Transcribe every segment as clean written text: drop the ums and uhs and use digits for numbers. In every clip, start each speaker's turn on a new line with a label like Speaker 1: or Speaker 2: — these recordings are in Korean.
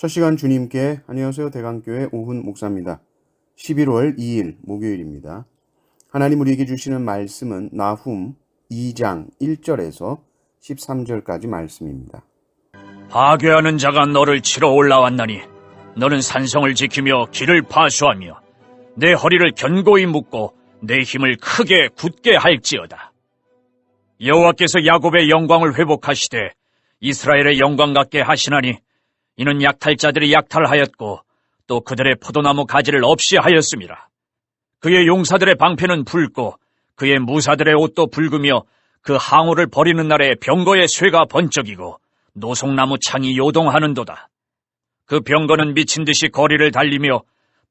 Speaker 1: 첫 시간 주님께 안녕하세요. 대강교회 오훈 목사입니다. 11월 2일 목요일입니다. 하나님 우리에게 주시는 말씀은 나훔 2장 1절에서 13절까지 말씀입니다.
Speaker 2: 파괴하는 자가 너를 치러 올라왔나니 너는 산성을 지키며 길을 파수하며 내 허리를 견고히 묶고 내 힘을 크게 굳게 할지어다. 여호와께서 야곱의 영광을 회복하시되 이스라엘의 영광 같게 하시나니 이는 약탈자들이 약탈하였고 또 그들의 포도나무 가지를 없이 하였음이라. 그의 용사들의 방패는 붉고 그의 무사들의 옷도 붉으며 그 항우를 버리는 날에 병거의 쇠가 번쩍이고 노송나무 창이 요동하는도다. 그 병거는 미친 듯이 거리를 달리며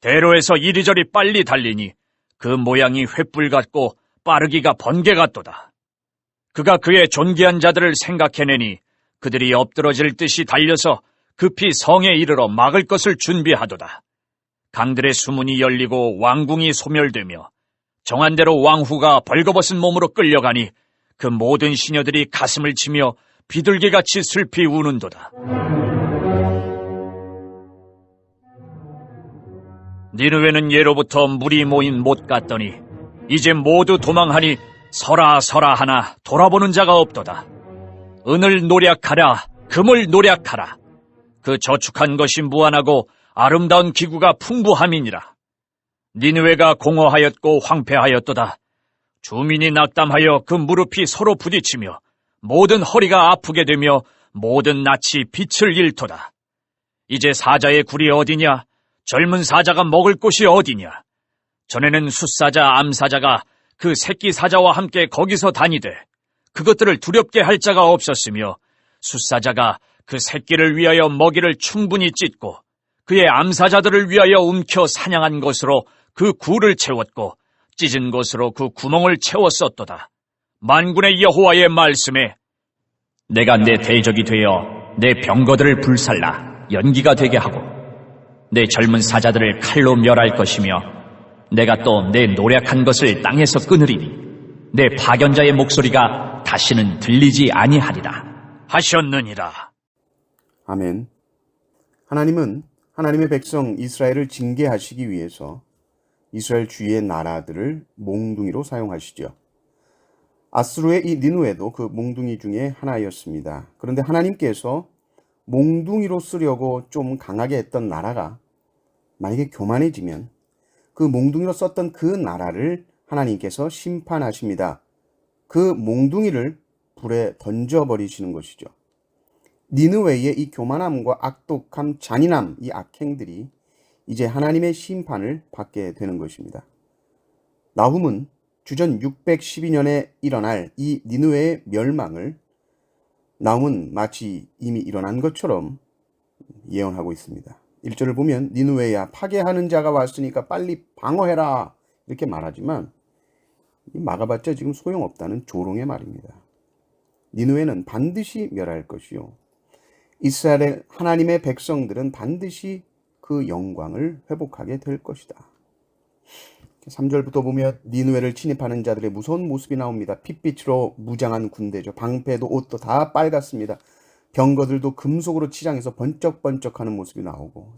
Speaker 2: 대로에서 이리저리 빨리 달리니 그 모양이 횃불 같고 빠르기가 번개 같도다. 그가 그의 존귀한 자들을 생각해내니 그들이 엎드러질 듯이 달려서 급히 성에 이르러 막을 것을 준비하도다. 강들의 수문이 열리고 왕궁이 소멸되며 정한 대로 왕후가 벌거벗은 몸으로 끌려가니 그 모든 시녀들이 가슴을 치며 비둘기같이 슬피 우는도다. 니느웨는 예로부터 물이 모인 못 같더니 이제 모두 도망하니 서라 서라 하나 돌아보는 자가 없도다. 은을 노략하라, 금을 노략하라. 그 저축한 것이 무한하고 아름다운 기구가 풍부함이니라. 니느웨가 공허하였고 황폐하였도다. 주민이 낙담하여 그 무릎이 서로 부딪히며 모든 허리가 아프게 되며 모든 낯이 빛을 잃도다. 이제 사자의 굴이 어디냐? 젊은 사자가 먹을 곳이 어디냐? 전에는 숫사자, 암사자가 그 새끼 사자와 함께 거기서 다니되 그것들을 두렵게 할 자가 없었으며 숫사자가 그 새끼를 위하여 먹이를 충분히 찢고 그의 암사자들을 위하여 움켜 사냥한 것으로 그 굴을 채웠고 찢은 것으로 그 구멍을 채웠었도다. 만군의 여호와의 말씀에 내가 내 대적이 되어 내 병거들을 불살라 연기가 되게 하고 내 젊은 사자들을 칼로 멸할 것이며 내가 또 내 노략한 것을 땅에서 끊으리니 내 파견자의 목소리가 다시는 들리지 아니하리라 하셨느니라.
Speaker 1: 아멘. 하나님은 하나님의 백성 이스라엘을 징계하시기 위해서 이스라엘 주위의 나라들을 몽둥이로 사용하시죠. 아스루의 이 니느웨도 그 몽둥이 중에 하나였습니다. 그런데 하나님께서 몽둥이로 쓰려고 좀 강하게 했던 나라가 만약에 교만해지면 그 몽둥이로 썼던 그 나라를 하나님께서 심판하십니다. 그 몽둥이를 불에 던져버리시는 것이죠. 니느웨의 이 교만함과 악독함, 잔인함, 이 악행들이 이제 하나님의 심판을 받게 되는 것입니다. 나훔은 주전 612년에 일어날 이 니느웨의 멸망을 나훔은 마치 이미 일어난 것처럼 예언하고 있습니다. 1절을 보면 니느웨야 파괴하는 자가 왔으니까 빨리 방어해라 이렇게 말하지만 막아봤자 지금 소용없다는 조롱의 말입니다. 니느웨는 반드시 멸할 것이요 이스라엘 하나님의 백성들은 반드시 그 영광을 회복하게 될 것이다. 3절부터 보면 니느웨를 침입하는 자들의 무서운 모습이 나옵니다. 핏빛으로 무장한 군대죠. 방패도 옷도 다 빨갛습니다. 병거들도 금속으로 치장해서 번쩍번쩍하는 모습이 나오고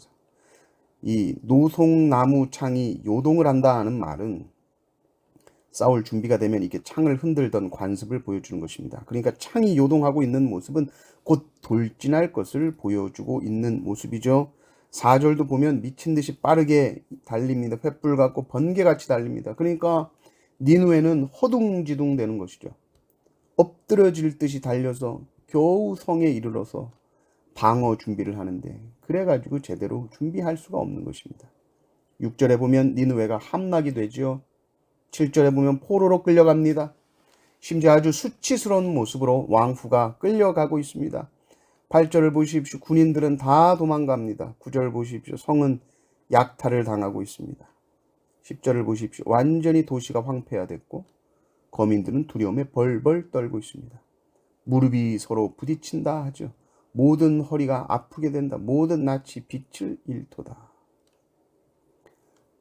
Speaker 1: 이 노송나무 창이 요동을 한다 하는 말은 싸울 준비가 되면 이렇게 창을 흔들던 관습을 보여주는 것입니다. 그러니까 창이 요동하고 있는 모습은 곧 돌진할 것을 보여주고 있는 모습이죠. 4절도 보면 미친 듯이 빠르게 달립니다. 횃불 같고 번개같이 달립니다. 그러니까 니느웨는 허둥지둥 되는 것이죠. 엎드러질 듯이 달려서 겨우 성에 이르러서 방어 준비를 하는데 그래가지고 제대로 준비할 수가 없는 것입니다. 6절에 보면 니느웨가 함락이 되죠. 7절에 보면 포로로 끌려갑니다. 심지어 아주 수치스러운 모습으로 왕후가 끌려가고 있습니다. 8절을 보십시오. 군인들은 다 도망갑니다. 9절 보십시오. 성은 약탈을 당하고 있습니다. 10절을 보십시오. 완전히 도시가 황폐화됐고 거민들은 두려움에 벌벌 떨고 있습니다. 무릎이 서로 부딪힌다 하죠. 모든 허리가 아프게 된다. 모든 낯이 빛을 잃도다.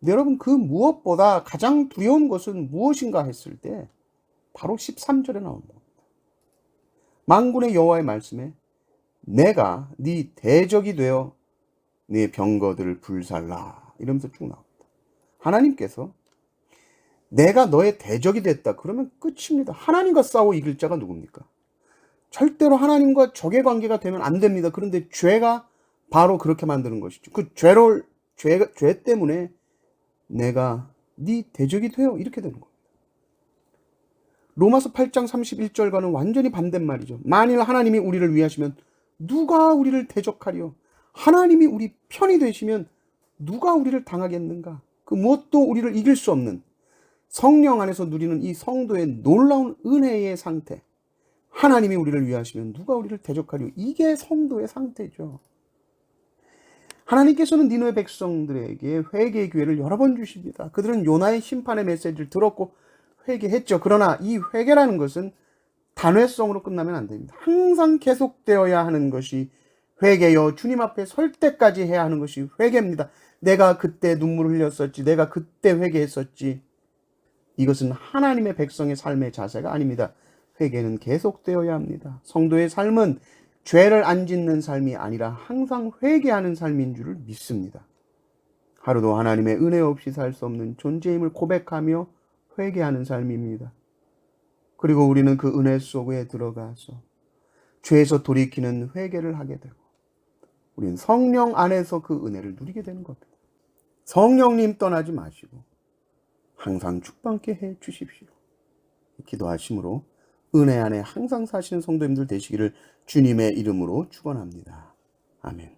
Speaker 1: 근데 여러분, 그 무엇보다 가장 두려운 것은 무엇인가 했을 때 바로 13절에 나오는 겁니다. 만군의 여호와의 말씀에 내가 네 대적이 되어 네 병거들을 불살라 이러면서 쭉 나옵니다. 하나님께서 내가 너의 대적이 됐다 그러면 끝입니다. 하나님과 싸워 이길 자가 누굽니까? 절대로 하나님과 적의 관계가 되면 안 됩니다. 그런데 죄가 바로 그렇게 만드는 것이죠. 그 죄 때문에 내가 네 대적이 되어 이렇게 되는 겁니다. 로마서 8장 31절과는 완전히 반대말이죠. 만일 하나님이 우리를 위하시면 누가 우리를 대적하리요? 하나님이 우리 편이 되시면 누가 우리를 당하겠는가? 그 무엇도 우리를 이길 수 없는 성령 안에서 누리는 이 성도의 놀라운 은혜의 상태. 하나님이 우리를 위하시면 누가 우리를 대적하리요? 이게 성도의 상태죠. 하나님께서는 니느웨 백성들에게 회개의 기회를 여러 번 주십니다. 그들은 요나의 심판의 메시지를 들었고 회개했죠. 그러나 이 회개라는 것은 단회성으로 끝나면 안 됩니다. 항상 계속되어야 하는 것이 회개요. 주님 앞에 설 때까지 해야 하는 것이 회개입니다. 내가 그때 눈물을 흘렸었지. 내가 그때 회개했었지. 이것은 하나님의 백성의 삶의 자세가 아닙니다. 회개는 계속되어야 합니다. 성도의 삶은 죄를 안 짓는 삶이 아니라 항상 회개하는 삶인 줄을 믿습니다. 하루도 하나님의 은혜 없이 살 수 없는 존재임을 고백하며 회개하는 삶입니다. 그리고 우리는 그 은혜 속에 들어가서 죄에서 돌이키는 회개를 하게 되고 우리는 성령 안에서 그 은혜를 누리게 되는 겁니다. 성령님 떠나지 마시고 항상 축복하게 해 주십시오. 기도하심으로 은혜 안에 항상 사시는 성도님들 되시기를 주님의 이름으로 축원합니다. 아멘.